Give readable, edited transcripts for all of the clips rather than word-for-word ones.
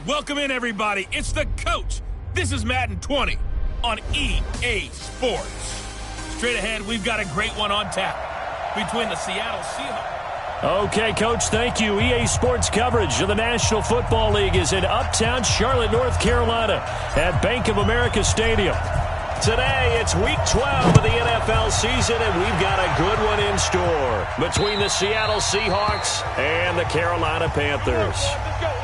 Welcome in, everybody. It's the coach. This is Madden 20 on EA Sports. Straight ahead, we've got a great one on tap between the Seattle Seahawks. Okay, Coach, thank you. EA Sports coverage of the National Football League is in uptown Charlotte, North Carolina at Bank of America Stadium. Today, it's Week 12 of the NFL season, and we've got a good one in store between the Seattle Seahawks and the Carolina Panthers. Let's go.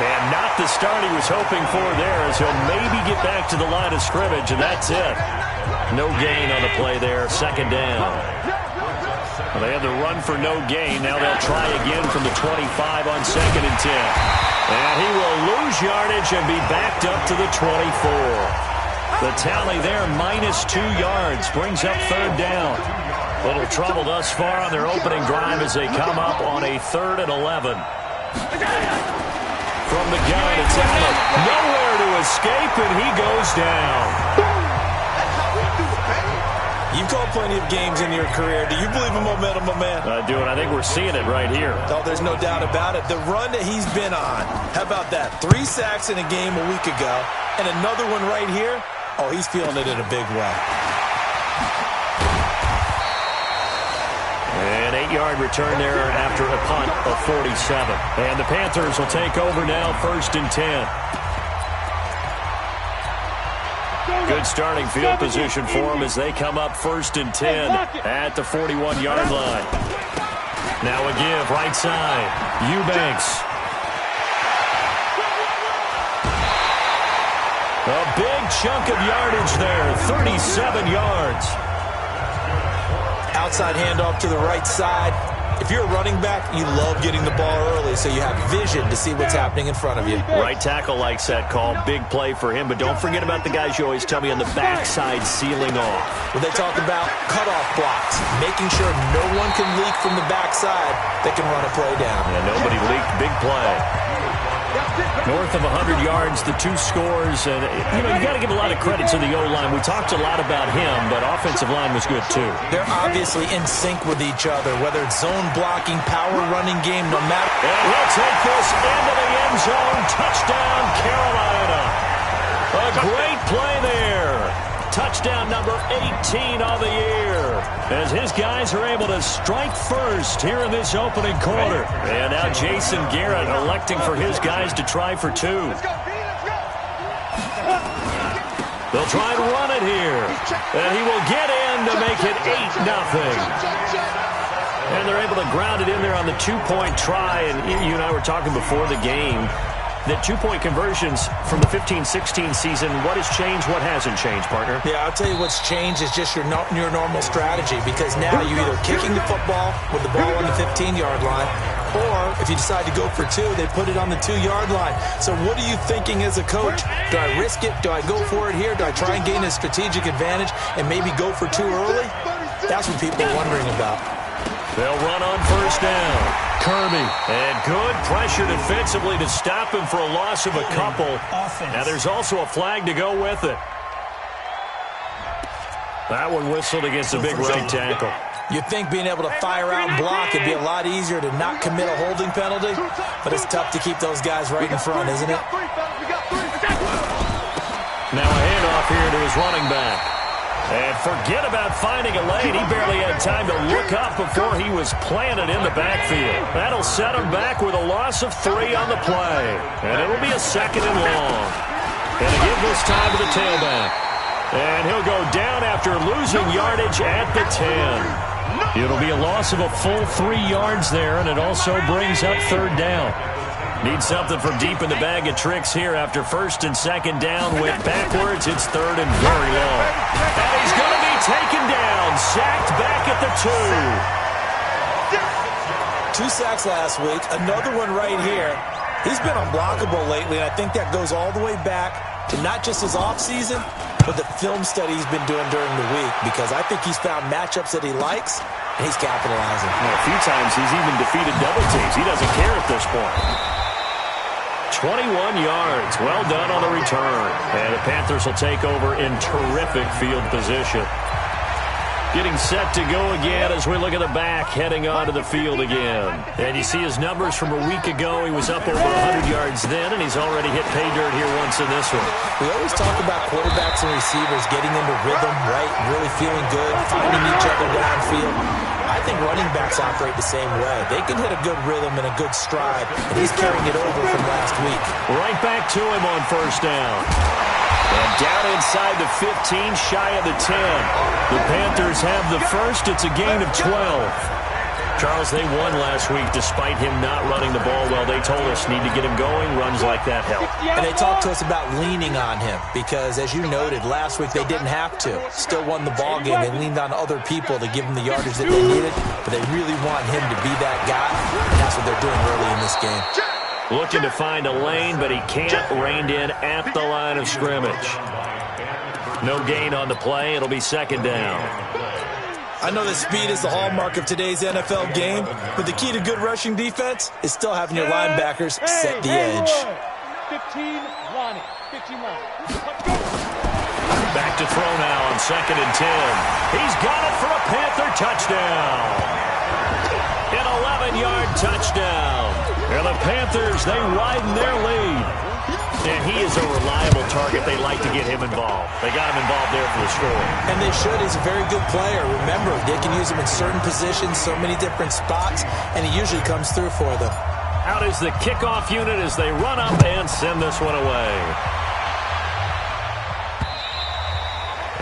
And not the start he was hoping for there, as he'll maybe get back to the line of scrimmage, and that's it. No gain on the play there, second down. Well, they had the run for no gain. Now they'll try again from the 25 on 2nd and 10. And he will lose yardage and be backed up to the 24. The tally there, -2 yards, brings up third down. Little trouble thus far on their opening drive as they come up on a 3rd and 11. From the gun, it's Allen. Nowhere to escape, and he goes down. You've called plenty of games in your career. Do you believe in momentum, my man? I do, and I think we're seeing it right here. Oh, there's no doubt about it. The run that he's been on. How about that? 3 sacks in a game a week ago, and another one right here. Oh, he's feeling it in a big way. An 8-yard return there after a punt of 47. And the Panthers will take over now, 1st and 10. Good starting field position for them as they come up 1st and 10 at the 41-yard line. Now a give, right side. Eubanks. A big chunk of yardage there, 37 yards. Outside handoff to the right side. If you're a running back, you love getting the ball early so you have vision to see what's happening in front of you. Right tackle likes that call. Big play for him, but don't forget about the guys you always tell me on the backside sealing off. When they talk about cutoff blocks, making sure no one can leak from the backside that can run a play down. And nobody leaked. Big play. North of 100 yards, the 2 scores. And, you got to give a lot of credit to the O-line. We talked a lot about him, but offensive line was good, too. They're obviously in sync with each other, whether it's zone blocking, power running game, no matter. And he'll take this into the end zone. Touchdown, Carolina. A great play there. Touchdown number 18 on the year, as his guys are able to strike first here in this opening quarter. And now Jason Garrett electing for his guys to try for 2. They'll try and run it here, and he will get in to make it 8-0. And they're able to ground it in there on the 2-point try. And you and I were talking before the game that 2-point conversions from the 15-16 season, what has changed, what hasn't changed, partner? Yeah, I'll tell you what's changed is just your normal strategy, because now you're either kicking the football with the ball on the 15-yard line, or if you decide to go for 2, they put it on the 2-yard line. So what are you thinking as a coach? Do I risk it? Do I go for it here? Do I try and gain a strategic advantage and maybe go for 2 early? That's what people are wondering about. They'll run on 1st down. Kirby, and good pressure defensively to stop him for a loss of a couple. Now there's also a flag to go with it. That one whistled against a big right tackle. You'd think being able to fire out and block would be a lot easier to not commit a holding penalty, but it's tough to keep those guys right in front, isn't it? Now a handoff here to his running back. And forget about finding a lane. He barely had time to look up before he was planted in the backfield. That'll set him back with a loss of 3 on the play. And it'll be a 2nd and long. And a give this time to the tailback. And he'll go down after losing yardage at the 10. It'll be a loss of a full 3 yards there, and it also brings up 3rd down. Need something from deep in the bag of tricks here after 1st and 2nd down. Went backwards. It's 3rd and very long. And he's going to be taken down. Sacked back at the 2. 2 sacks last week. Another one right here. He's been unblockable lately, and I think that goes all the way back to not just his offseason, but the film study he's been doing during the week, because I think he's found matchups that he likes, and he's capitalizing. Well, a few times he's even defeated double teams. He doesn't care at this point. 21 yards. Well done on the return. And the Panthers will take over in terrific field position. Getting set to go again as we look at the back, heading onto the field again. And you see his numbers from a week ago. He was up over 100 yards then, and he's already hit pay dirt here once in this one. We always talk about quarterbacks and receivers getting into rhythm, right? Really feeling good, finding each other downfield. I think running backs operate the same way. They can hit a good rhythm and a good stride, and he's carrying it over from last week. Right back to him on first down. And down inside the 15, shy of the 10. The Panthers have the first. It's a gain of 12. Charles, they won last week despite him not running the ball well. They told us need to get him going. Runs like that help. And they talked to us about leaning on him because, as you noted, last week they didn't have to. Still won the ball game. They leaned on other people to give them the yardage that they needed, but they really want him to be that guy, and that's what they're doing early in this game. Looking to find a lane, but he can't. Reined in at the line of scrimmage. No gain on the play. It'll be second down. I know that speed is the hallmark of today's NFL game, but the key to good rushing defense is still having your linebackers set the edge. 15, Lonnie. 15, Lonnie. Back to throw now on 2nd and 10. He's got it for a Panther touchdown. An 11-yard touchdown. And the Panthers, they widen their lead. And he is a reliable target. They like to get him involved. They got him involved there for the score. And they should. He's a very good player. Remember, they can use him in certain positions, so many different spots, and he usually comes through for them. Out is the kickoff unit as they run up and send this one away.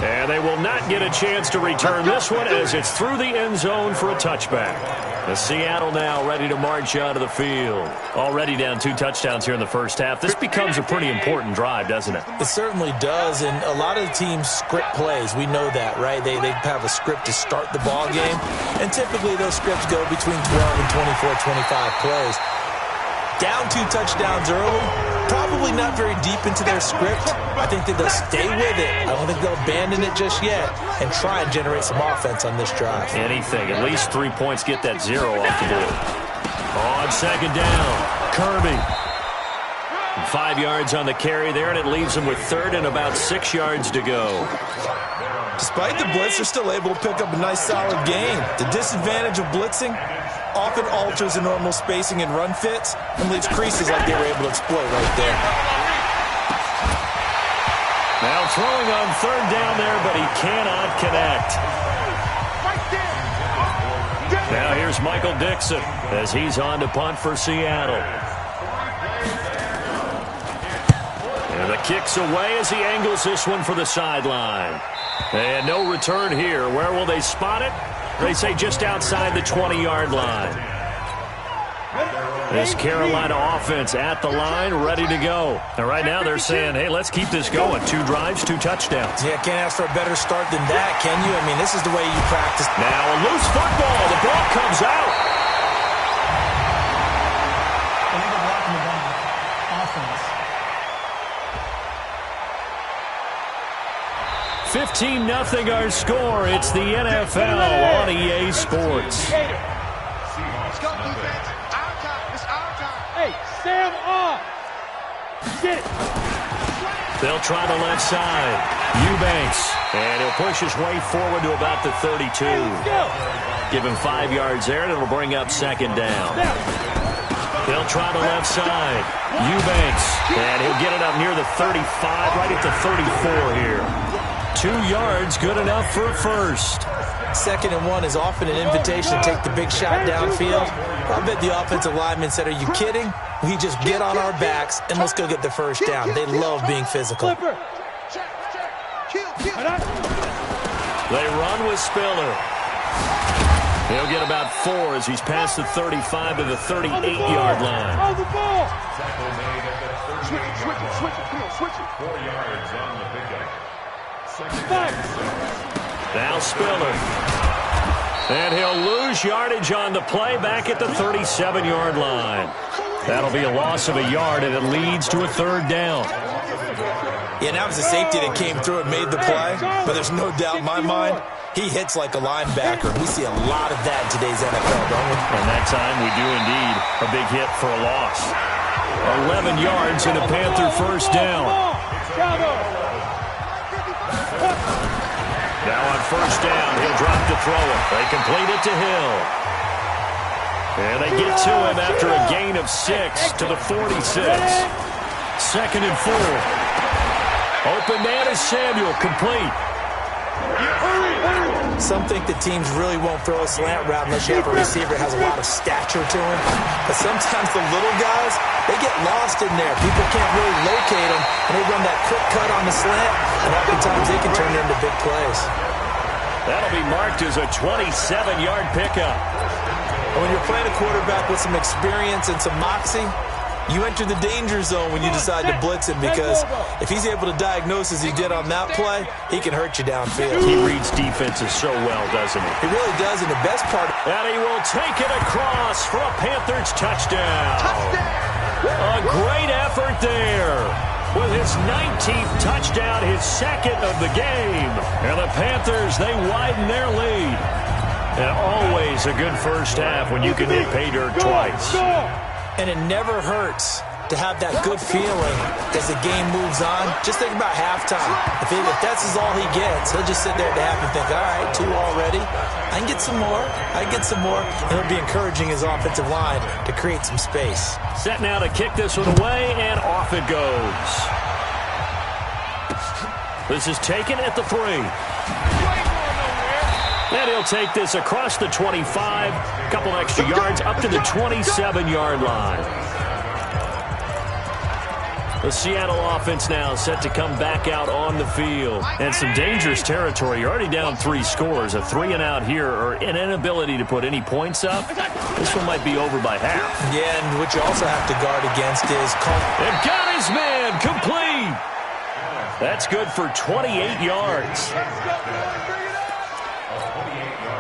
And they will not get a chance to return this one as it's through the end zone for a touchback. The Seattle now ready to march out of the field. Already down 2 touchdowns here in the first half. This becomes a pretty important drive, doesn't it? It certainly does, and a lot of the teams script plays. We know that, right? They have a script to start the ball game, and typically those scripts go between 12 and 24, 25 plays. Down 2 touchdowns early, probably not very deep into their script. I think that they'll stay with it. I don't think they'll abandon it just yet and try and generate some offense on this drive. Anything. At least 3 points get that 0 off the board. On second down, Kirby. 5 yards on the carry there, and it leaves them with 3rd and about 6 yards to go. Despite the blitz, they're still able to pick up a nice, solid gain. The disadvantage of blitzing often alters the normal spacing and run fits and leaves creases like they were able to exploit right there. Now throwing on 3rd down there, but he cannot connect. Now here's Michael Dixon as he's on to punt for Seattle. And the kick's away as he angles this one for the sideline. And no return here. Where will they spot it? They say just outside the 20-yard line. This Carolina offense at the line, ready to go. And right now they're saying, hey, let's keep this going. 2 drives, 2 touchdowns. Yeah, can't ask for a better start than that, can you? I mean, this is the way you practice. Now a loose football. The ball comes out. Illegal blocking the ball. Offense. 15-0 our score. It's the NFL on EA Sports. Let's go, defense. Our time. It's our time. Hey, Sam off. Get it. They'll try the left side. Eubanks. And he'll push his way forward to about the 32. Give him 5 yards there, and it'll bring up 2nd down. They'll try the left side. Eubanks. And he'll get it up near the 35, right at the 34 here. 2 yards, good enough for a first. 2nd and 1 is often an invitation to take the big shot downfield. I bet the offensive lineman said, are you kidding? We just get on our backs and let's go get the first down. They love being physical. They run with Spiller. He'll get about 4 as he's past the 35 to the 38-yard line. On the ball. Switch it. Come on, switch it. 4 yards on the pickup. Now Spiller. And he'll lose yardage on the play back at the 37-yard line. That'll be a loss of a yard, and it leads to a 3rd down. Yeah, that was a safety that came through and made the play, but there's no doubt in my mind, he hits like a linebacker. We see a lot of that in today's NFL, don't we? And that time we do indeed a big hit for a loss. 11 yards and a Panther first down. Now on first down, he'll drop to throw it. They complete it to Hill. And they get to him after a gain of 6 to the 46. Second and 4. Open man is Samuel, complete. Some think that teams really won't throw a slant route unless you have a receiver that has a lot of stature to him. But sometimes the little guys, they get lost in there. People can't really locate them, and they run that quick cut on the slant, and oftentimes they can turn it into big plays. That'll be marked as a 27-yard pickup. And when you're playing a quarterback with some experience and some moxie, you enter the danger zone when you decide to blitz him, because if he's able to diagnose as he did on that play, he can hurt you downfield. He reads defenses so well, doesn't he? He really does, and the best part... And he will take it across for a Panthers touchdown. A great effort there. With his 19th touchdown, his second of the game. And the Panthers, they widen their lead. And always a good first half when you can hit pay dirt twice. And it never hurts to have that good feeling as the game moves on. Just think about halftime. If that's all he gets, he'll just sit there at the half and think, all right, 2 already. I can get some more. I can get some more. And he'll be encouraging his offensive line to create some space. Set now to kick this one away, and off it goes. This is taken at the 3. And he'll take this across the 25, a couple extra yards up to the 27-yard line. The Seattle offense now set to come back out on the field. And some dangerous territory. You're already down 3 scores. A 3-and-out here, or an inability to put any points up. This one might be over by half. Yeah, and what you also have to guard against is... And got his man complete. That's good for 28 yards.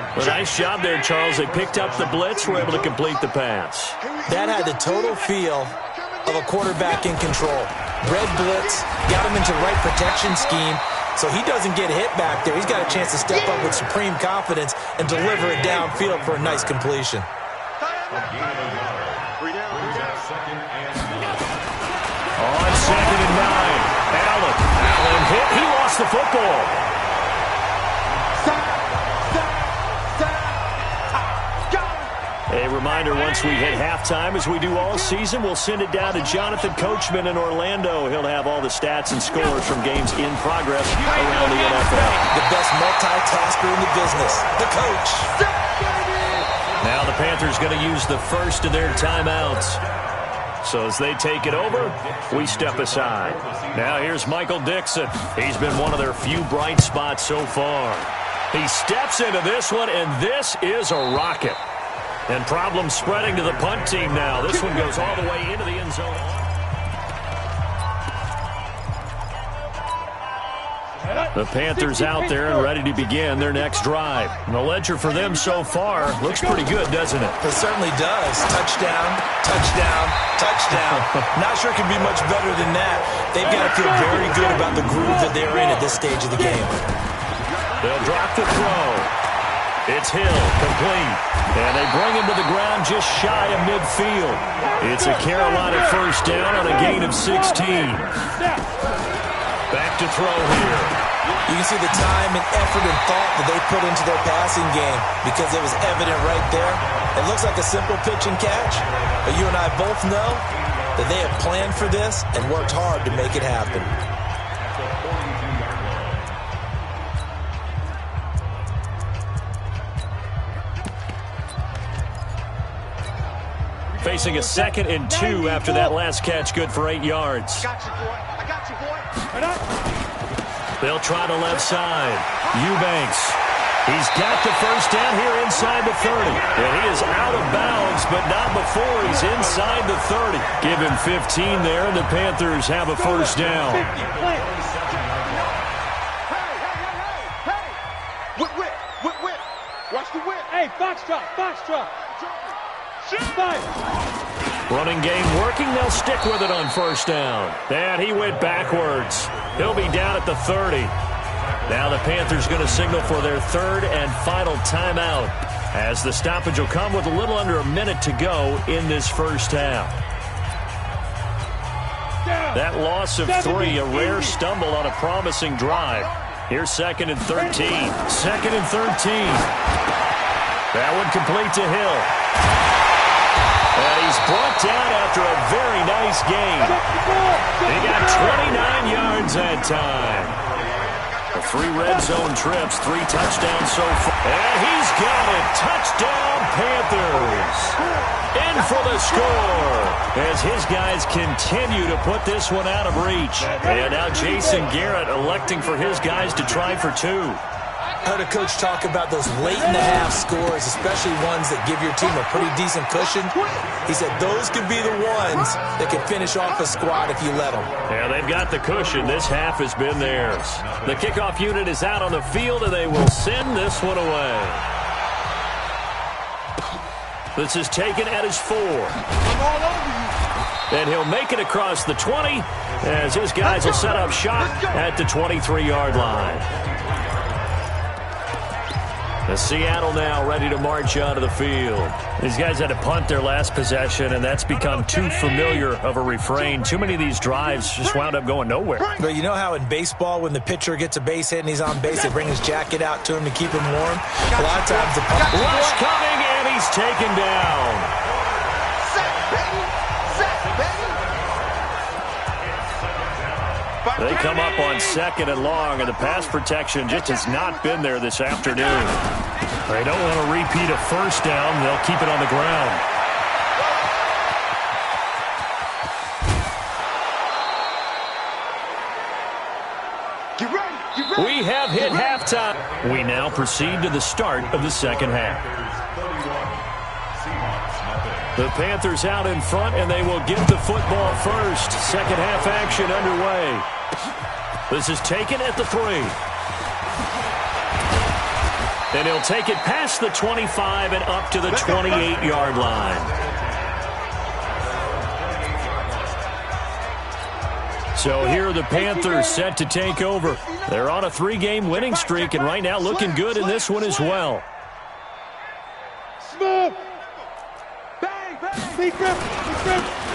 A nice job there, Charles. They picked up the blitz, were able to complete the pass. That had the total feel of a quarterback in control. Red blitz, got him into the right protection scheme, so he doesn't get hit back there. He's got a chance to step up with supreme confidence and deliver it downfield for a nice completion. On second and 9, Allen hit. He lost the football. A reminder, once we hit halftime, as we do all season, we'll send it down to Jonathan Coachman in Orlando. He'll have all the stats and scores from games in progress around the NFL. The best multitasker in the business, the coach. Now the Panthers going to use the first of their timeouts. So as they take it over, we step aside. Now here's Michael Dixon. He's been one of their few bright spots so far. He steps into this one, and this is a rocket. And problems spreading to the punt team now. This one goes all the way into the end zone. The Panthers out there and ready to begin their next drive. And the ledger for them so far looks pretty good, doesn't it? It certainly does. Touchdown, touchdown, touchdown. Not sure it can be much better than that. They've got to feel very good about the groove that they're in at this stage of the game. They'll drop the throw. It's Hill, complete. And they bring him to the ground just shy of midfield. It's a Carolina first down on a gain of 16. Back to throw here. You can see the time and effort and thought that they put into their passing game, because it was evident right there. It looks like a simple pitch and catch, but you and I both know that they have planned for this and worked hard to make it happen. Facing a 2nd and 2 after that last catch, good for 8 yards. I got you, boy. They'll try the left side. Eubanks. He's got the first down here inside the 30. And he is out of bounds, but not before he's inside the 30. Give him 15 there, and the Panthers have a first down. Hey! Whip. Watch the whip. Hey, foxtrot. Shoot. Fight. Running game working. They'll stick with it on first down. And he went backwards. He'll be down at the 30. Now the Panthers going to signal for their third and final timeout, as the stoppage will come with a little under a minute to go in this first half. That loss of 3, a rare stumble on a promising drive. Here's 2nd and 13. 2nd and 13. That one complete to Hill. And he's brought down after a very nice gain. He got 29 yards that time. The 3 red zone trips, 3 touchdowns so far. And he's got it. Touchdown, Panthers. In for the score as his guys continue to put this one out of reach. And now Jason Garrett electing for his guys to try for 2. I heard a coach talk about those late-in-the-half scores, especially ones that give your team a pretty decent cushion. He said those could be the ones that can finish off a squad if you let them. Yeah, they've got the cushion. This half has been theirs. The kickoff unit is out on the field, and they will send this one away. This is taken at his 4. And he'll make it across the 20 as his guys will set up shop at the 23-yard line. The Seattle now ready to march onto the field. These guys had to punt their last possession, and that's become too familiar of a refrain. Too many of these drives just wound up going nowhere. But you know how in baseball, when the pitcher gets a base hit and he's on base, they bring his jacket out to him to keep him warm? A lot of times the punt... Rush coming, and he's taken down. They come up on 2nd and long, and the pass protection just has not been there this afternoon. They don't want to repeat a first down. They'll keep it on the ground. Get ready. We have hit halftime. We now proceed to the start of the second half. The Panthers out in front, and they will get the football first. Second half action underway. This is taken at the 3. And he'll take it past the 25 and up to the 28-yard line. So here are the Panthers set to take over. They're on a 3-game winning streak, and right now looking good in this one as well.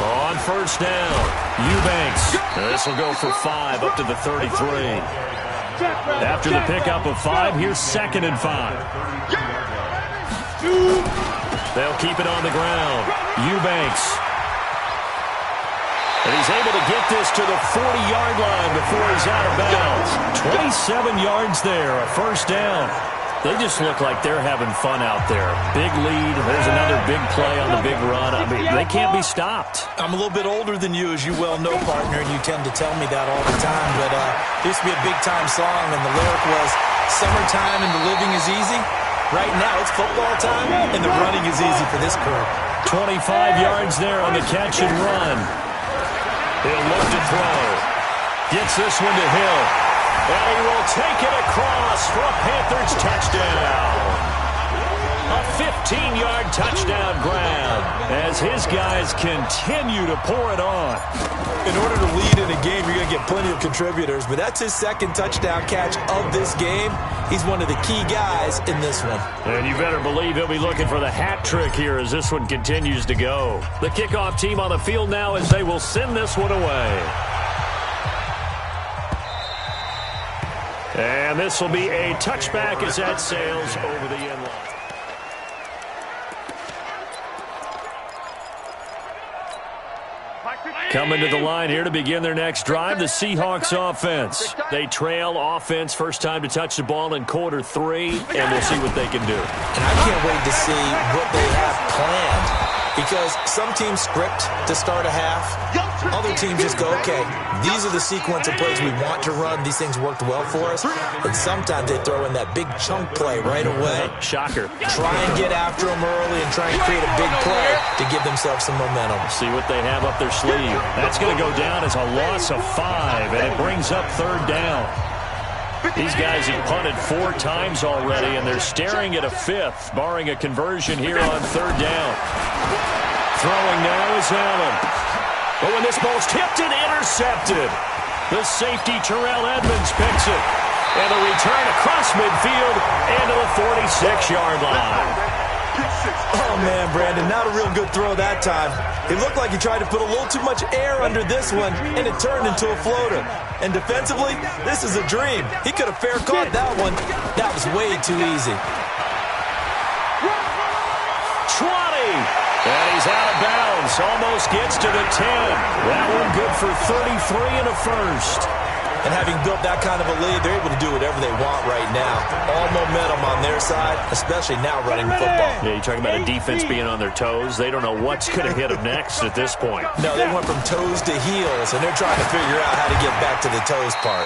On first down, Eubanks. This will go for 5 up to the 33. After the pickup of 5, here's 2nd and 5. They'll keep it on the ground. Eubanks. And he's able to get this to the 40-yard line before he's out of bounds. 27 yards there, a first down. They just look like they're having fun out there. Big lead. There's another big play on the big run. I mean, they can't be stopped. I'm a little bit older than you, as you well know, partner, and you tend to tell me that all the time. But there used to be a big-time song, and the lyric was, "Summertime and the living is easy." Right now, it's football time, and the running is easy for this crew. 25 yards there on the catch and run. He'll look to throw. Gets this one to Hill. And he will take it across for a Panthers touchdown. A 15-yard touchdown grab as his guys continue to pour it on. In order to lead in a game, you're going to get plenty of contributors, but that's his 2nd touchdown catch of this game. He's one of the key guys in this one. And you better believe he'll be looking for the hat trick here as this one continues to go. The kickoff team on the field now as they will send this one away. And this will be a touchback as that sails over the end line. Coming to the line here to begin their next drive, the Seahawks offense. They trail offense, first time to touch the ball in quarter 3, and we'll see what they can do. And I can't wait to see what they have planned, because some teams script to start a half. Other teams just go, okay, these are the sequence of plays we want to run. These things worked well for us. And sometimes they throw in that big chunk play right away. Shocker. Try and get after them early and try and create a big play to give themselves some momentum. See what they have up their sleeve. That's going to go down as a loss of 5, and it brings up 3rd down. These guys have punted 4 times already, and they're staring at a 5th, barring a conversion here on 3rd down. Throwing now is Allen. But when this ball's tipped and intercepted, the safety Terrell Edmonds picks it. And a return across midfield into the 46-yard line. Oh, man, Brandon, not a real good throw that time. It looked like he tried to put a little too much air under this one, and it turned into a floater. And defensively, this is a dream. He could have fair caught that one. That was way too easy. 20. And he's out of bounds. Almost gets to the 10. That one good for 33 and a first. And having built that kind of a lead, they're able to do whatever they want right now. All momentum on their side, especially now running the football. Yeah, you're talking about a defense being on their toes. They don't know what's going to hit them next at this point. No, they went from toes to heels, and they're trying to figure out how to get back to the toes part.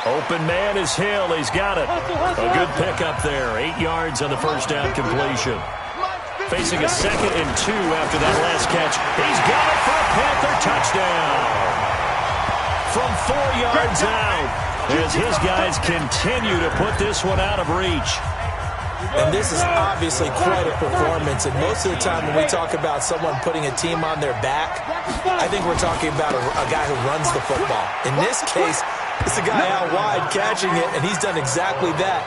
Open man is Hill. He's got it. A good pickup there. 8 yards on the first down completion. Facing a 2nd and 2 after that last catch. He's got it for a Panther touchdown. From 4 yards out, as his guys continue to put this one out of reach. And this is obviously quite a performance. And most of the time when we talk about someone putting a team on their back, I think we're talking about a guy who runs the football. In this case, it's a guy out wide catching it, and he's done exactly that.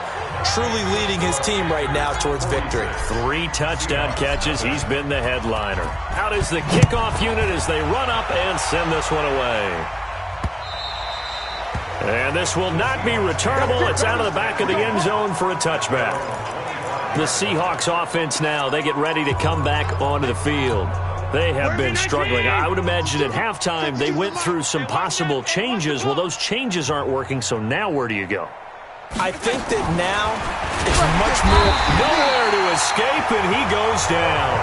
Truly leading his team right now towards victory. 3 touchdown catches. He's been the headliner. Out is the kickoff unit as they run up and send this one away. And this will not be returnable. It's out of the back of the end zone for a touchback. The Seahawks offense now, they get ready to come back onto the field. They have been struggling. I would imagine at halftime they went through some possible changes. Well, those changes aren't working, so now where do you go? I think that now it's much more. Nowhere to escape, and he goes down.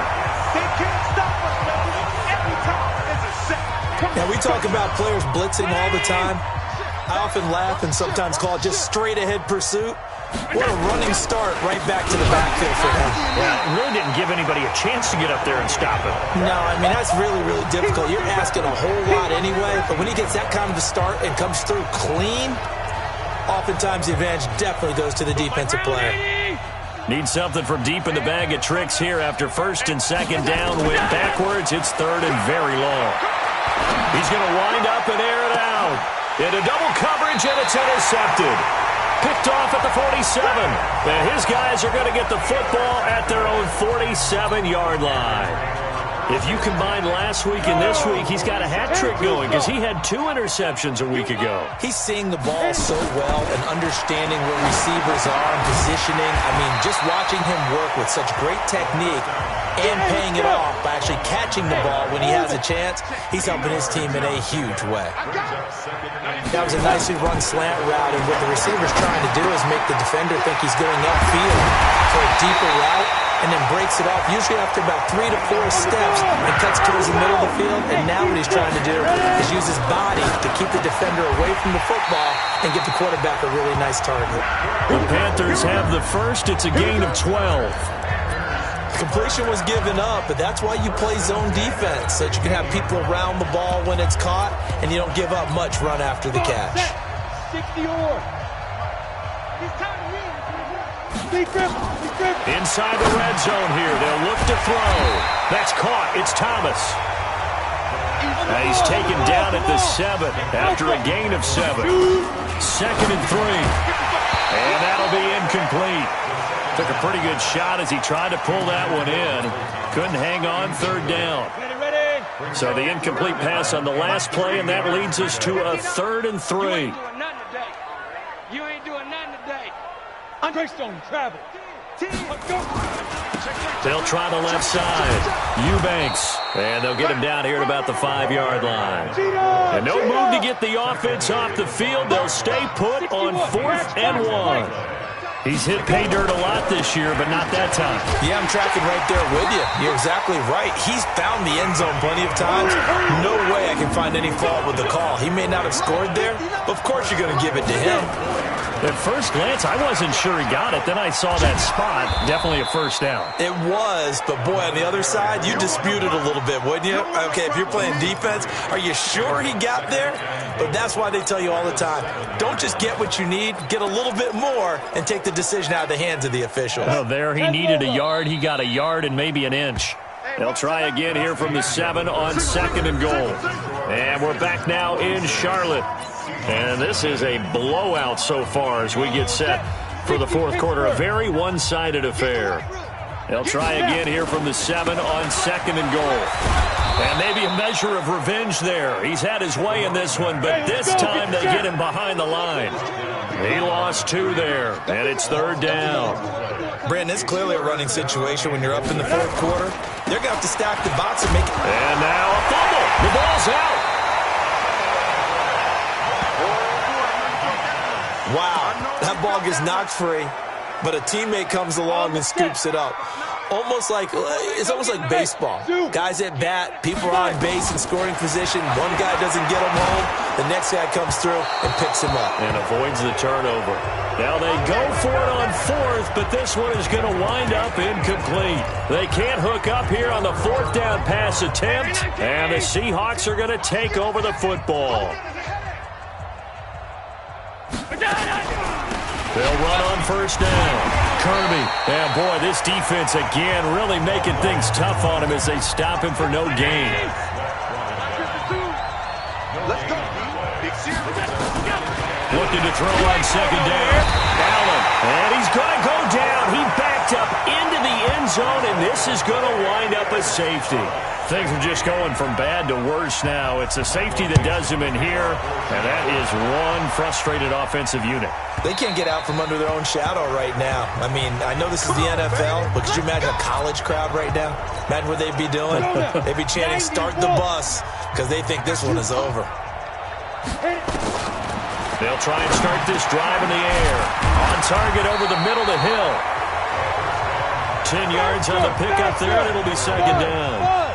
They can't stop us, baby. Every time is a sack. Now, we talk about players blitzing all the time. I often laugh and sometimes call it just straight-ahead pursuit. What a running start right back to the backfield for him. Yeah, it really didn't give anybody a chance to get up there and stop him. No, I mean, that's really, really difficult. You're asking a whole lot anyway, but when he gets that kind of a start and comes through clean, oftentimes the advantage definitely goes to the defensive player. Need something from deep in the bag of tricks here after 1st and 2nd down. Went backwards. It's 3rd and very long. He's going to wind up and air it out. Into double coverage, and it's intercepted. Picked off at the 47. And his guys are going to get the football at their own 47-yard line. If you combine last week and this week, he's got a hat trick going because he had 2 interceptions a week ago. He's seeing the ball so well and understanding where receivers are and positioning. I mean, just watching him work with such great technique and paying it off by actually catching the ball when he has a chance, he's helping his team in a huge way. That was a nicely run slant route, and what the receiver's trying to do is make the defender think he's going upfield for a deeper route, and then breaks it off, usually after about 3 to 4 steps, and cuts towards the middle of the field. And now what he's trying to do is use his body to keep the defender away from the football and get the quarterback a really nice target. The Panthers have the first. It's a gain of 12. Completion was given up, but that's why you play zone defense, so that you can have people around the ball when it's caught, and you don't give up much run after the catch. 60 or. Inside the red zone here. They'll look to throw. That's caught. It's Thomas. He's taken down at the 7 after a gain of 7. 2nd and 3. And that'll be incomplete. Took a pretty good shot as he tried to pull that one in. Couldn't hang on 3rd down. So the incomplete pass on the last play, and that leads us to a 3rd and 3. You ain't doing nothing today. Andre Stone, travel. They'll try the left side. Eubanks. And they'll get him down here at about the 5-yard line. And no move to get the offense off the field. They'll stay put on 4th and 1. He's hit pay dirt a lot this year, but not that time. Yeah, I'm tracking right there with you. You're exactly right. He's found the end zone plenty of times. No way I can find any fault with the call. He may not have scored there, but of course you're going to give it to him. At first glance, I wasn't sure he got it. Then I saw that spot. Definitely a first down. It was, but boy, on the other side, you dispute it a little bit, wouldn't you? Okay, if you're playing defense, are you sure he got there? But that's why they tell you all the time, don't just get what you need, get a little bit more, and take the decision out of the hands of the officials. Oh, there he needed a yard. He got a yard and maybe an inch. They'll try again here from the 7 on 2nd and goal. And we're back now in Charlotte. And this is a blowout so far as we get set for the fourth quarter. A very one-sided affair. They'll try again here from the 7 on 2nd and goal. And maybe a measure of revenge there. He's had his way in this one, but this time they get him behind the line. He lost 2 there, and it's 3rd down. Brandon, it's clearly a running situation when you're up in the fourth quarter. They're going to have to stack the box and make it. And now a fumble. The ball's out. Wow, that ball gets knocked free, but a teammate comes along and scoops it up. It's almost like baseball. Guys at bat, people are on base in scoring position. One guy doesn't get him home. The next guy comes through and picks him up. And avoids the turnover. Now they go for it on 4th, but this one is going to wind up incomplete. They can't hook up here on the 4th down pass attempt, and the Seahawks are going to take over the football. They'll run on 1st down. Kirby. And boy, this defense again really making things tough on him as they stop him for no gain. Looking to throw on 2nd down. Allen. And he's going to go down. He backed up into the end zone, and this is going to wind up a safety. Things are just going from bad to worse now. It's a safety that does him in here, and that is one frustrated offensive unit. They can't get out from under their own shadow right now. I mean, I know this is the NFL, but could you imagine a college crowd right now? Imagine what they'd be doing. They'd be chanting, "Start the bus," because they think this one is over. They'll try and start this drive in the air. On target over the middle to Hill. 10 yards on the pickup there, and it'll be 2nd down.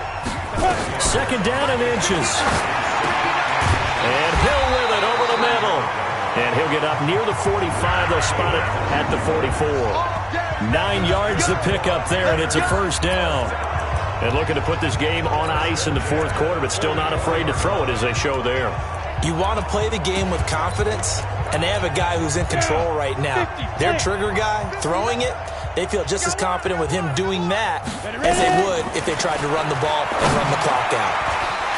2nd down and inches. And Hill with it over the middle. And he'll get up near the 45. They'll spot it at the 44. 9 yards to pick up there, and it's a 1st down. And looking to put this game on ice in the fourth quarter, but still not afraid to throw it as they show there. You want to play the game with confidence, and they have a guy who's in control right now. Their trigger guy, throwing it, they feel just as confident with him doing that as they would if they tried to run the ball and run the clock out.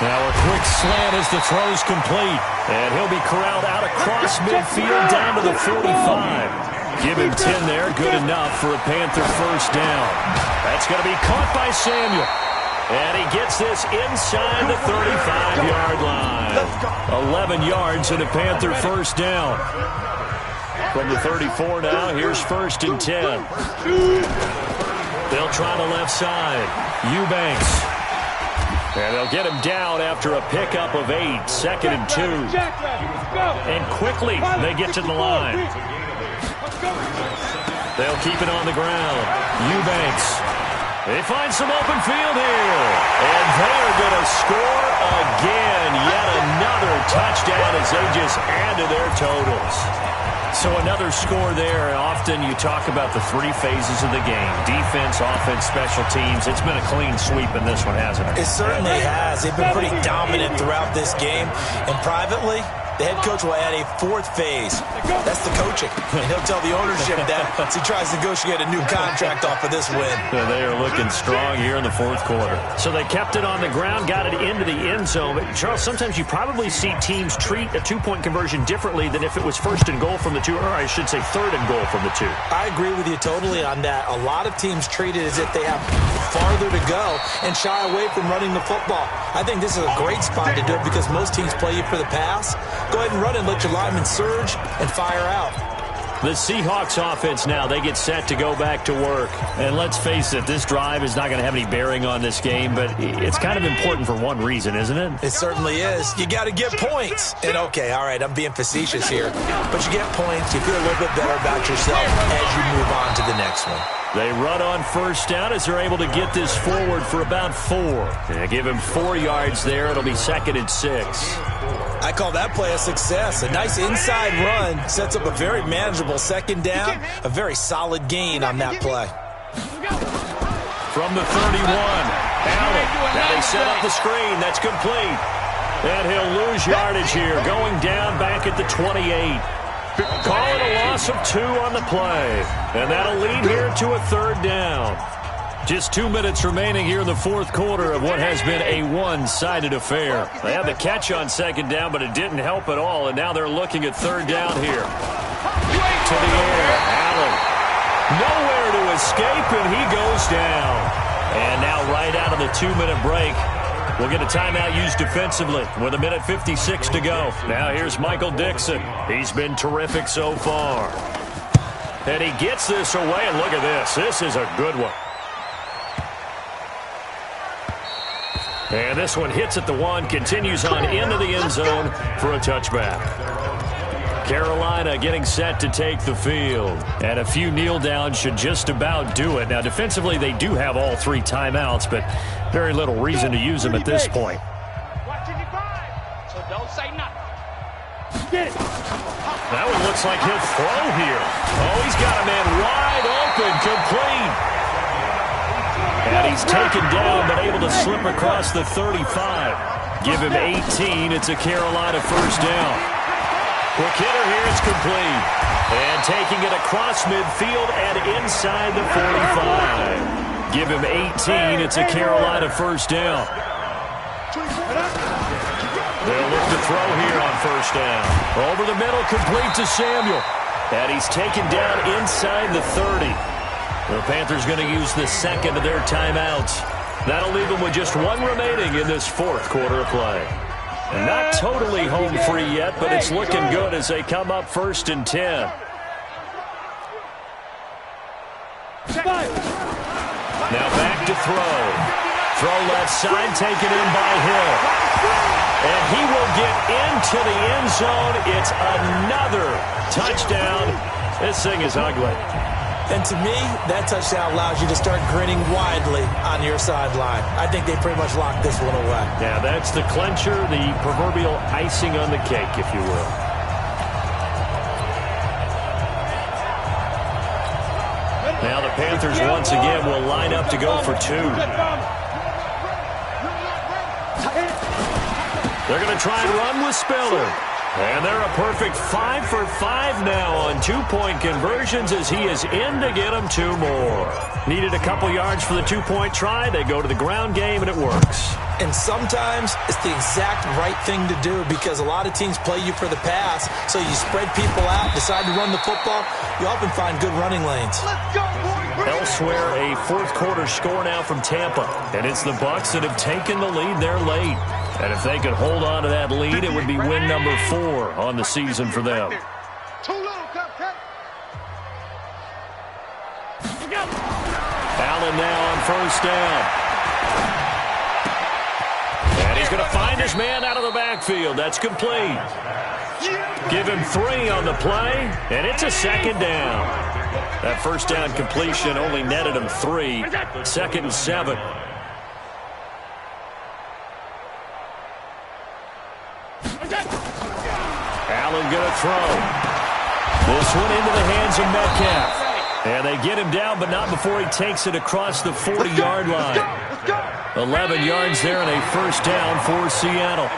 Now a quick slant as the throw's complete. And he'll be corralled out across midfield down to the 45. Give him 10 there, good enough for a Panther 1st down. That's going to be caught by Samuel. And he gets this inside the 35-yard line. 11 yards and a Panther 1st down. From the 34 now, here's 1st and 10. They'll try the left side. Eubanks. And they'll get him down after a pickup of 8. 2nd and 2. And quickly they get to the line. They'll keep it on the ground. Eubanks. They find some open field here. And they are going to score again. Yet another touchdown as they just add to their totals. So another score there. Often you talk about the 3 phases of the game. Defense, offense, special teams. It's been a clean sweep in this one, hasn't it? It certainly has. They've been pretty dominant throughout this game. And privately, the head coach will add a 4th phase. That's the coaching. And he'll tell the ownership that as he tries to negotiate a new contract off of this win. They are looking strong here in the fourth quarter. So they kept it on the ground, got it into the end zone. But Charles, sometimes you probably see teams treat a 2-point conversion differently than if it was 1st and goal from the 2, or I should say 3rd and goal from the 2. I agree with you totally on that. A lot of teams treat it as if they have farther to go and shy away from running the football. I think this is a great spot to do it because most teams play you for the pass. Go ahead and run and let your linemen surge and fire out. The Seahawks offense now, they get set to go back to work. And let's face it, this drive is not going to have any bearing on this game, but it's kind of important for one reason, isn't it? It certainly is. You got to get points. And okay, all right, I'm being facetious here, but you get points, you feel a little bit better about yourself as you move on to the next one. They run on 1st down as they're able to get this forward for about 4. And give him 4 yards there. It'll be 2nd and 6. I call that play a success. A nice inside run sets up a very manageable 2nd down. A very solid gain on that play. From the 31, Allen. Now they set up the screen. That's complete. And he'll lose yardage here. Going down back at the 28. Call it a loss of 2 on the play. And that'll lead here to a 3rd down. Just 2 minutes remaining here in the fourth quarter of what has been a one-sided affair. They had the catch on second down, but it didn't help at all, and now they're looking at third down here. To the air, Allen. Nowhere to escape, and he goes down. And now right out of the 2-minute break, we'll get a timeout used defensively with 1:56 to go. Now here's Michael Dixon. He's been terrific so far. And he gets this away, and look at this. This is a good one. And this one hits at the 1, continues on into the end zone for a touchback. Carolina getting set to take the field. And a few kneel downs should just about do it. Now, defensively, they do have all 3 timeouts, but very little reason to use them at this point. Watching your vibe, so don't say nothing. Get it. That one looks like he'll throw here. Oh, he's got a man wide open, complete. And he's taken down, but able to slip across the 35. Give him 18. It's a Carolina first down. Quick hitter here. It's complete. And taking it across midfield and inside the 45. Give him 18. It's a Carolina first down. They'll look to throw here on first down. Over the middle, complete to Samuel. And he's taken down inside the 30. The Panthers going to use the second of their timeouts. That'll leave them with just 1 remaining in this fourth quarter of play. And not totally home free yet, but it's looking good as they come up 1st and 10. Now back to throw. Throw left side, taken in by Hill. And he will get into the end zone. It's another touchdown. This thing is ugly. And to me, that touchdown allows you to start grinning widely on your sideline. I think they pretty much locked this one away. Yeah, that's the clincher, the proverbial icing on the cake, if you will. Now the Panthers once again will line up to go for 2. They're going to try and run with Spiller. And they're a perfect 5 for 5 now on 2-point conversions as he is in to get them 2 more. Needed a couple yards for the 2-point try. They go to the ground game, and it works. And sometimes it's the exact right thing to do because a lot of teams play you for the pass, so you spread people out, decide to run the football. You often find good running lanes. Let's go, boys. Elsewhere, a fourth quarter score now from Tampa. And it's the Bucs that have taken the lead there late. And if they could hold on to that lead, it would be win number 4 on the season for them. Too little, Cupcake. Allen now on first down. And he's going to find his man out of the backfield. That's complete. Give him 3 on the play, and it's a second down. That first down completion only netted him 3. 2nd and 7. Allen going to throw. This one into the hands of Metcalf. And they get him down, but not before he takes it across the 40-yard line. 11 yards there and a first down for Seattle.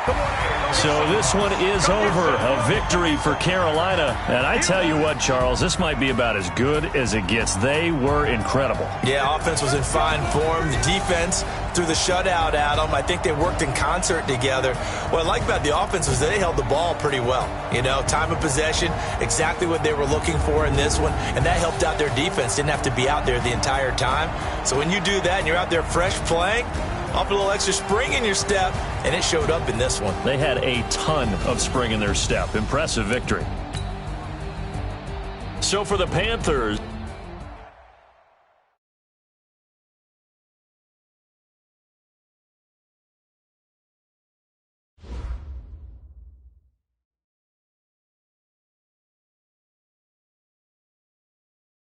So this one is over. A victory for Carolina. And I tell you what, Charles, this might be about as good as it gets. They were incredible. Yeah, offense was in fine form. The defense threw the shutout at them. I think they worked in concert together. What I like about the offense was they held the ball pretty well. You know, time of possession, exactly what they were looking for in this one. And that helped out their defense. Didn't have to be out there the entire time. So when you do that and you're out there fresh playing, off a little extra spring in your step, and it showed up in this one. They had a ton of spring in their step. Impressive victory. So for the Panthers,